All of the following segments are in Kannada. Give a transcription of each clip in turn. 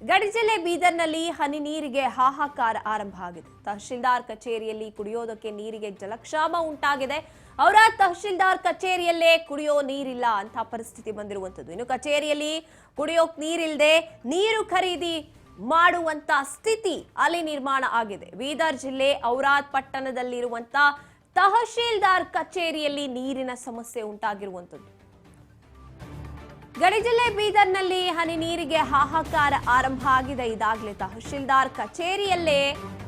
ಗಡಿ ಜಿಲ್ಲೆ ಬೀದರ್ನಲ್ಲಿ ಹನಿ ನೀರಿಗೆ ಹಾಹಾಕಾರ ಆರಂಭ ಆಗಿದೆ. ತಹಶೀಲ್ದಾರ್ ಕಚೇರಿಯಲ್ಲಿ ಕುಡಿಯೋದಕ್ಕೆ ನೀರಿಗೆ ಜಲಕ್ಷಾಮ ಉಂಟಾಗಿದೆ. ಅವರ ತಹಶೀಲ್ದಾರ್ ಕಚೇರಿಯಲ್ಲೇ ಕುಡಿಯೋ ನೀರಿಲ್ಲ ಅಂತ ಪರಿಸ್ಥಿತಿ ಬಂದಿರುವಂತದ್ದು. ಇನ್ನು ಕಚೇರಿಯಲ್ಲಿ ಕುಡಿಯೋಕ್ ನೀರಿಲ್ಲದೆ ನೀರು ಖರೀದಿ ಮಾಡುವಂತ ಸ್ಥಿತಿ ಅಲ್ಲಿ ನಿರ್ಮಾಣ ಆಗಿದೆ. ಬೀದರ್ ಜಿಲ್ಲೆ ಔರಾದ್ ಪಟ್ಟಣದಲ್ಲಿರುವಂತ ತಹಶೀಲ್ದಾರ್ ಕಚೇರಿಯಲ್ಲಿ ನೀರಿನ ಸಮಸ್ಯೆ ಉಂಟಾಗಿರುವಂತದ್ದು. ಗಡಿ ಜಿಲ್ಲೆ ಬೀದರ್ನಲ್ಲಿ ಹನಿ ನೀರಿಗೆ ಹಾಹಾಕಾರ ಆರಂಭ ಆಗಿದೆ. ಇದಾಗಲೇ ತಹಶೀಲ್ದಾರ್ ಕಚೇರಿಯಲ್ಲೇ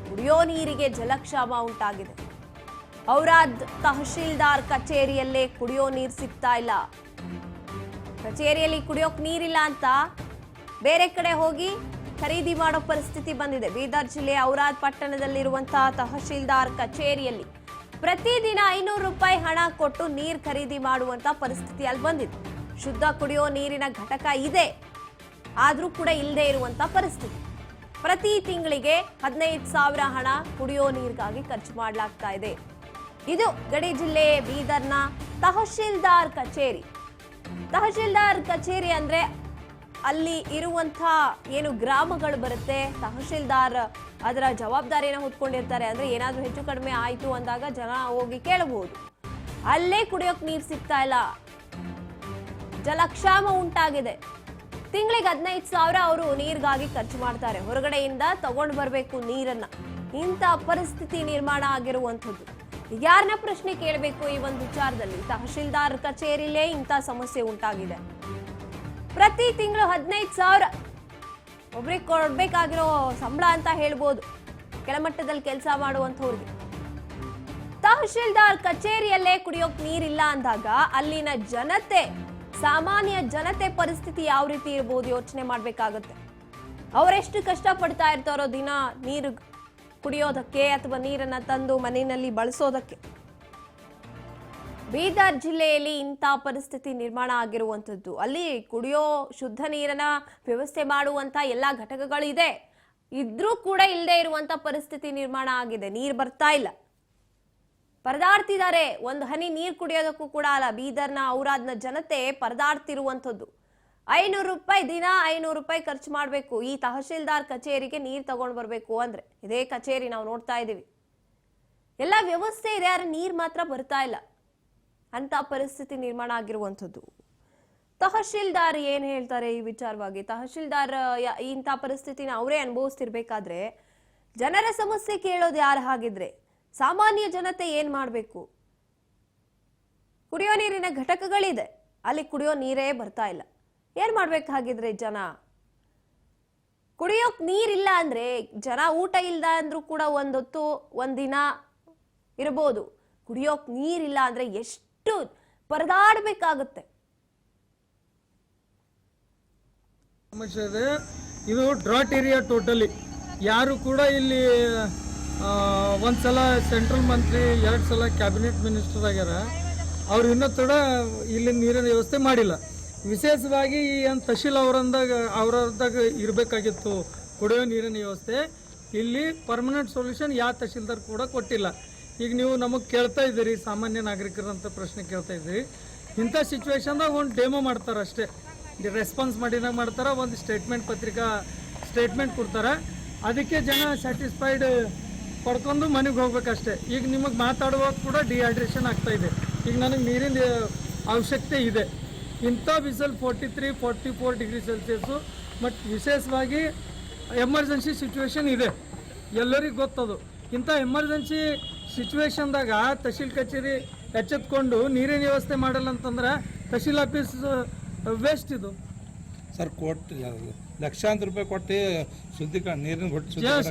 ಕುಡಿಯೋ ನೀರಿಗೆ ಜಲಕ್ಷಾಮ ಉಂಟಾಗಿದೆ. ಔರಾದ್ ತಹಶೀಲ್ದಾರ್ ಕಚೇರಿಯಲ್ಲೇ ಕುಡಿಯೋ ನೀರು ಸಿಗ್ತಾ ಇಲ್ಲ. ಕಚೇರಿಯಲ್ಲಿ ಕುಡಿಯೋಕ್ ನೀರಿಲ್ಲ ಅಂತ ಬೇರೆ ಕಡೆ ಹೋಗಿ ಖರೀದಿ ಮಾಡೋ ಪರಿಸ್ಥಿತಿ ಬಂದಿದೆ. ಬೀದರ್ ಜಿಲ್ಲೆ ಔರಾದ್ ಪಟ್ಟಣದಲ್ಲಿರುವಂತಹ ತಹಶೀಲ್ದಾರ್ ಕಚೇರಿಯಲ್ಲಿ ಪ್ರತಿದಿನ 500 ರೂಪಾಯಿ ಹಣ ಕೊಟ್ಟು ನೀರು ಖರೀದಿ ಮಾಡುವಂತ ಪರಿಸ್ಥಿತಿ ಅಲ್ಲಿ ಬಂದಿದೆ. ಶುದ್ಧ ಕುಡಿಯೋ ನೀರಿನ ಘಟಕ ಇದೆ, ಆದ್ರೂ ಕೂಡ ಇಲ್ಲದೆ ಇರುವಂತ ಪರಿಸ್ಥಿತಿ. ಪ್ರತಿ ತಿಂಗಳಿಗೆ 15,000 ಹಣ ಕುಡಿಯೋ ನೀರಿಗಾಗಿ ಖರ್ಚು ಮಾಡಲಾಗ್ತಾ ಇದೆ. ಇದು ಗಡಿ ಜಿಲ್ಲೆ ಬೀದರ್ನ ತಹಶೀಲ್ದಾರ್ ಕಚೇರಿ. ತಹಶೀಲ್ದಾರ್ ಕಚೇರಿ ಅಂದ್ರೆ ಅಲ್ಲಿ ಇರುವಂತ ಏನು ಗ್ರಾಮಗಳು ಬರುತ್ತೆ, ತಹಶೀಲ್ದಾರ್ ಅದರ ಜವಾಬ್ದಾರಿಯನ್ನು ಹೊತ್ಕೊಂಡಿರ್ತಾರೆ. ಅಂದ್ರೆ ಏನಾದ್ರೂ ಹೆಚ್ಚು ಕಡಿಮೆ ಆಯ್ತು ಅಂದಾಗ ಜನ ಹೋಗಿ ಕೇಳಬಹುದು. ಅಲ್ಲೇ ಕುಡಿಯೋಕ್ ನೀರು ಸಿಗ್ತಾ ಇಲ್ಲ, ಜಲಕ್ಷಾಮ ಉಂಟಾಗಿದೆ. ತಿಂಗಳಿಗೆ 15,000 ಅವರು ನೀರಿಗಾಗಿ ಖರ್ಚು ಮಾಡ್ತಾರೆ. ಹೊರಗಡೆಯಿಂದ ತಗೊಂಡು ಬರಬೇಕು ನೀರನ್ನ. ಇಂಥ ಪರಿಸ್ಥಿತಿ ನಿರ್ಮಾಣ ಆಗಿರುವಂಥದ್ದು. ಯಾರನ್ನ ಪ್ರಶ್ನೆ ಕೇಳಬೇಕು ಈ ಒಂದು ವಿಚಾರದಲ್ಲಿ? ತಹಶೀಲ್ದಾರ್ ಕಚೇರಿಲೇ ಇಂಥ ಸಮಸ್ಯೆ ಉಂಟಾಗಿದೆ. ಪ್ರತಿ ತಿಂಗಳು 15,000 ಒಬ್ರಿಗೆ ಕೊಡ್ಬೇಕಾಗಿರೋ ಸಂಬಳ ಅಂತ ಹೇಳ್ಬೋದು, ಕೆಳಮಟ್ಟದಲ್ಲಿ ಕೆಲಸ ಮಾಡುವಂಥವ್ರಿಗೆ. ತಹಶೀಲ್ದಾರ್ ಕಚೇರಿಯಲ್ಲೇ ಕುಡಿಯೋಕ್ ನೀರಿಲ್ಲ ಅಂದಾಗ ಅಲ್ಲಿನ ಜನತೆ, ಸಾಮಾನ್ಯ ಜನತೆ ಪರಿಸ್ಥಿತಿ ಯಾವ ರೀತಿ ಇರಬಹುದು ಯೋಚನೆ ಮಾಡ್ಬೇಕಾಗತ್ತೆ. ಅವರೆಷ್ಟು ಕಷ್ಟ ಪಡ್ತಾ ಇರ್ತಾರೋ ದಿನ ನೀರು ಕುಡಿಯೋದಕ್ಕೆ ಅಥವಾ ನೀರನ್ನ ತಂದು ಮನೆಯಲ್ಲಿ ಬಳಸೋದಕ್ಕೆ. ಬೀದರ್ ಜಿಲ್ಲೆಯಲ್ಲಿ ಇಂಥ ಪರಿಸ್ಥಿತಿ ನಿರ್ಮಾಣ ಆಗಿರುವಂಥದ್ದು. ಅಲ್ಲಿ ಕುಡಿಯೋ ಶುದ್ಧ ನೀರನ್ನ ವ್ಯವಸ್ಥೆ ಮಾಡುವಂತ ಎಲ್ಲಾ ಘಟಕಗಳು ಇದೆ, ಇದ್ರೂ ಕೂಡ ಇಲ್ಲದೆ ಇರುವಂತ ಪರಿಸ್ಥಿತಿ ನಿರ್ಮಾಣ ಆಗಿದೆ. ನೀರು ಬರ್ತಾ ಇಲ್ಲ, ಪರದಾಡ್ತಿದ್ದಾರೆ. ಒಂದು ಹನಿ ನೀರು ಕುಡಿಯೋದಕ್ಕೂ ಕೂಡ ಅಲ್ಲ. ಬೀದರ್ನ ಔರಾದ್ನ ಜನತೆ ಪರದಾಡ್ತಿರುವಂಥದ್ದು. 500 ರೂಪಾಯಿ ದಿನ 500 ರೂಪಾಯಿ ಖರ್ಚು ಮಾಡಬೇಕು ಈ ತಹಶೀಲ್ದಾರ್ ಕಚೇರಿಗೆ ನೀರು ತಗೊಂಡು ಬರಬೇಕು ಅಂದ್ರೆ. ಇದೇ ಕಚೇರಿ ನಾವು ನೋಡ್ತಾ ಇದ್ದೀವಿ, ಎಲ್ಲ ವ್ಯವಸ್ಥೆ ಇದೆ, ಆದ್ರೆ ನೀರು ಮಾತ್ರ ಬರ್ತಾ ಇಲ್ಲ. ಅಂತ ಪರಿಸ್ಥಿತಿ ನಿರ್ಮಾಣ ಆಗಿರುವಂಥದ್ದು. ತಹಶೀಲ್ದಾರ್ ಏನ್ ಹೇಳ್ತಾರೆ ಈ ವಿಚಾರವಾಗಿ? ತಹಶೀಲ್ದಾರ್ ಇಂಥ ಪರಿಸ್ಥಿತಿನ ಅವರೇ ಅನುಭವಿಸ್ತಿರ್ಬೇಕಾದ್ರೆ ಜನರ ಸಮಸ್ಯೆ ಕೇಳೋದು ಯಾರು? ಹಾಗಿದ್ರೆ ಸಾಮಾನ್ಯ ಜನತೆ ಏನ್ ಮಾಡಬೇಕು? ಕುಡಿಯೋ ನೀರಿನ ಘಟಕಗಳಿದೆ, ಅಲ್ಲಿ ಕುಡಿಯೋ ನೀರೇ ಬರ್ತಾ ಇಲ್ಲ. ಏನ್ ಮಾಡ್ಬೇಕಾಗಿದ್ರೆ ಜನ? ಕುಡಿಯೋಕ್ ನೀರಿಲ್ಲ ಅಂದ್ರೆ ಜನ ಊಟ ಇಲ್ದ ಅಂದ್ರೂ ಕೂಡ ಒಂದೊತ್ತು ಒಂದಿನ ಇರಬಹುದು. ಕುಡಿಯೋಕ್ ನೀರಿಲ್ಲ ಅಂದ್ರೆ ಎಷ್ಟು ಪರದಾಡಬೇಕಾಗುತ್ತೆ. ಸಮಸ್ಯೆ ಇದೆ. ಇದು ಡ್ರಾಟ್ ಏರಿಯಾ ಟೋಟಲಿ. ಯಾರು ಕೂಡ ಇಲ್ಲಿ ಒಂದ್ಸಲ ಸೆಂಟ್ರಲ್ ಮಂತ್ರಿ, 2 ಸಲ ಕ್ಯಾಬಿನೆಟ್ ಮಿನಿಸ್ಟರ್ ಆಗ್ಯಾರ. ಅವ್ರು ಇನ್ನೂ ಕೂಡ ಇಲ್ಲಿ ನೀರಿನ ವ್ಯವಸ್ಥೆ ಮಾಡಿಲ್ಲ. ವಿಶೇಷವಾಗಿ ಈ ತಹಶೀಲ್ ಅವರದಾಗ ಇರಬೇಕಾಗಿತ್ತು ಕುಡಿಯೋ ನೀರಿನ ವ್ಯವಸ್ಥೆ. ಇಲ್ಲಿ ಪರ್ಮನೆಂಟ್ ಸೊಲ್ಯೂಷನ್ ಯಾವ ತಹಶೀಲ್ದಾರ್ ಕೂಡ ಕೊಟ್ಟಿಲ್ಲ. ಈಗ ನೀವು ನಮಗೆ ಕೇಳ್ತಾ ಇದ್ದೀರಿ, ಸಾಮಾನ್ಯ ನಾಗರಿಕರಂತ ಪ್ರಶ್ನೆ ಕೇಳ್ತಾ ಇದ್ದೀರಿ. ಇಂಥ ಸಿಚುವೇಶನ್ದಾಗ ಒಂದು ಡೆಮೋ ಮಾಡ್ತಾರೆ ಅಷ್ಟೇ, ರೆಸ್ಪಾನ್ಸ್ ಮಾಡಿನ ಮಾಡ್ತಾರೆ, ಒಂದು ಸ್ಟೇಟ್ಮೆಂಟ್ ಕೊಡ್ತಾರೆ. ಅದಕ್ಕೆ ಜನ ಸ್ಯಾಟಿಸ್ಫೈಡ್ ಪಡ್ಕೊಂಡು ಮನೆಗೆ ಹೋಗ್ಬೇಕಷ್ಟೇ. ಈಗ ನಿಮಗೆ ಮಾತಾಡುವಾಗ ಕೂಡ ಡಿಹೈಡ್ರೇಷನ್ ಆಗ್ತಾ ಇದೆ. ಈಗ ನನಗೆ ನೀರಿನ ಅವಶ್ಯಕತೆ ಇದೆ. ಇಂಥ ಬಿಸಿಲು 43-44 ಡಿಗ್ರಿ ಸೆಲ್ಸಿಯಸ್ಸು. ಮತ್ತು ವಿಶೇಷವಾಗಿ ಎಮರ್ಜೆನ್ಸಿ ಸಿಚುವೇಶನ್ ಇದೆ, ಎಲ್ಲರಿಗೂ ಗೊತ್ತದು. ಇಂಥ ಎಮರ್ಜೆನ್ಸಿ ಸಿಚುವೇಶನ್ದಾಗ ತಹಶೀಲ್ ಕಚೇರಿ ಎಚ್ಚೆತ್ಕೊಂಡು ನೀರಿನ ವ್ಯವಸ್ಥೆ ಮಾಡಲ್ಲ ಅಂತಂದ್ರೆ ತಹಶೀಲ್ ಆಫೀಸ್ ವೇಸ್ಟ್. ಇದು ಸರ್ ಲಕ್ಷಾಂತರ ರೂಪಾಯಿ ಕೊಟ್ಟು ಶುದ್ಧೀಕರಣ ನೀರಿನ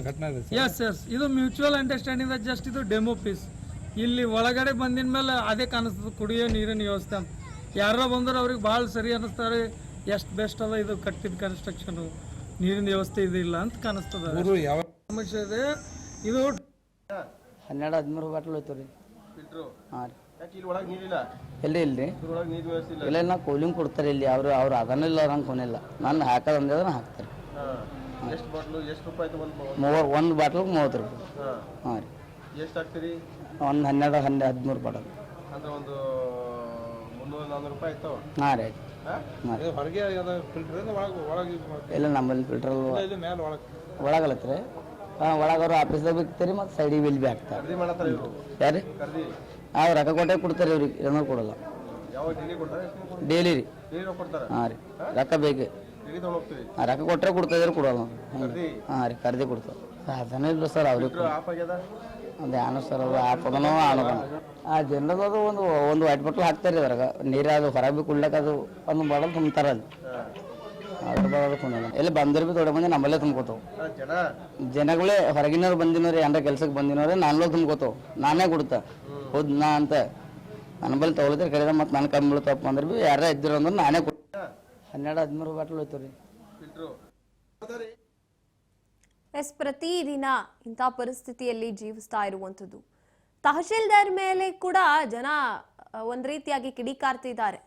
ಘಟನೆ ಇದೆ. ಎಸ್, ಇದು ಮ್ಯೂಚುವಲ್ ಅಂಡರ್ಸ್ಟ್ಯಾಂಡಿಂಗ್. ಜಸ್ಟ್ ಇದು ಡೆಮೋ ಪೀಸ್. ಇಲ್ಲಿ ಒಳಗಡೆ ಬಂದಿನ ಮೇಲೆ ಅದೇ ಕಾಣಿಸ್ತದೆ ಕುಡಿಯೋ ನೀರಿನ ವ್ಯವಸ್ಥೆ ಅಂತ. ಯಾರೋ ಬಂದ್ರೆ ಅವ್ರಿಗೆ ಭಾಳ ಸರಿ ಅನ್ನಿಸ್ತಾರೆ, ಎಷ್ಟು ಬೆಸ್ಟ್ ಅದ ಇದು ಕಟ್ಟಿದ ಕನ್ಸ್ಟ್ರಕ್ಷನು, ನೀರಿನ ವ್ಯವಸ್ಥೆ ಇದಿಲ್ಲ ಅಂತ ಕಾಣಿಸ್ತದೆ. ಯಾವ ಸಮಸ್ಯೆ ಇದೆ? ಇದು 12-13 ಬಾಟ್ಲ್ ಹೋಯ್ತು ರೀ. ಹಾಂ ರೀ. ಎಲ್ಲಿ ಇಲ್ರಿ ಇಲ್ಲ, ನಾ ಕೂಲಿಂಗ್ ಕೊಡ್ತಾರೆ ಇಲ್ಲಿ. ಅವ್ರು ಅದನ್ನಿಲ್ಲ ಅವ್ರಂಗೆ ಕೊನಿಲ್ಲ. ನಾನು ಹಾಕೋದು ಅಂದಿದ್ರೆ ಹಾಕ್ತಾರೆ. ಒಂದು ಬಾಟ್ಲಿಗೆ 30 ರೂಪಾಯಿ. ಹಾಂ ರೀ. ಒಂದು 12-13 ಬಾಟಲ್. ಹಾಂ ರೀ. ಇದು ಹೊರಗೆ ಅದ ಫಿಲ್ಟರ್ ಒಳಗೆ ಯೂಸ್ ಮಾಡ್ತೀವಿ ಇಲ್ಲ ನಮ್ಮಲ್ಲಿ ಫಿಲ್ಟರ್ ಇಲ್ಲಿ ಮೇಲೆ ಒಳಗೆ ಒಳಗಲತ್ರಿ ಹಾಂ ಒಳಗವ್ರು ಆಫೀಸ್ದಾಗ ಬಿಡ್ತಾರೆ ಮತ್ತು ಸೈಡಿಗೆ ಬಿಲ್ ಬಿ ಹಾಕ್ತಾರೆ ಯಾರು ಅವ್ರು ರೊಕ್ಕ ಕೊಟ್ಟೆ ಕೊಡ್ತಾರೆ ಇವ್ರಿಗೆ ಏನೋ ಕೊಡಲ್ಲ ಡೈಲಿ ರೀ ಹಾಂ ರೀ ರೊಕ್ಕ ಬೇಕು ಹಾಂ ರೊಕ್ಕ ಕೊಟ್ಟರೆ ಕೊಡ್ತಾಯಿದ್ರೆ ಕೊಡಲ್ಲ ಹಾಂ ರೀ ಕರ್ದಿ ಕೊಡ್ತಾರೆ ಅದನ್ನೇ ಇಲ್ಲ ಸರ್ ಅವ್ರಿಗೆ ಒಂದು ಏನೋ ಸರ್ ಅದು ಆಪದನೋ ಆನೋದನ ಆ ಜನರದು ಒಂದು ವೈಟ್ ಬಟ್ಲು ಹಾಕ್ತಾರೆ ಅದ್ರಾಗ ನೀರು ಅದು ಹೊರಗೆ ಬಿ ಕುಡ್ಲಕ್ಕೆ ಅದು ಒಂದು ಬಾಟಲ್ ತುಂಬ್ತಾರೆ ಅಲ್ಲಿ ಅದ್ರ ಬಾಟಲ್ ತುಂಬಿಲ್ಲ ಎಲ್ಲಿ ಬಂದ್ರೆ ಬಿ ದೊಡ್ಡ ಮಂದಿ ನಮ್ಮಲ್ಲೇ ತುಂಬ್ಕೋತಾವೆ ಜನಗಳೇ ಹೊರಗಿನವ್ರು ಬಂದಿನವ್ರು ಏನಾರ ಕೆಲ್ಸಕ್ಕೆ ಬಂದಿನವ್ರೆ ನಾನಲ್ಲೂ ತುಂಬ್ಕೋತಾವೆ ನಾನೇ ಕೊಡ್ತಾ ಹೌದು ನಾ ಅಂತ ನನ್ನ ಬಳಿ ತೊಗೊಳ್ತಾರೆ ಕರೀದ ಮತ್ತು ನನ್ನ ಕಮ್ಮಿ ಬೀಳ್ತಪ್ಪ ಅಂದ್ರೆ ಬಿ ಯಾರ ಇದ್ದಿರೋ ಅಂದ್ರೆ ನಾನೇ ಕೊಡ್ತೀನಿ 12-13 ಬಾಟ್ಲು ಹೋಯ್ತು ರೀ ಎಸ್ ಪ್ರತಿದಿನ ಇಂಥ ಪರಿಸ್ಥಿತಿಯಲ್ಲಿ ಜೀವಿಸ್ತಾ ಇರುವಂಥದ್ದು ತಹಶೀಲ್ದಾರ್ ಮೇಲೆ ಕೂಡ ಜನ ಒಂದ್ ರೀತಿಯಾಗಿ ಕಿಡಿಕಾರ್ತಿದ್ದಾರೆ.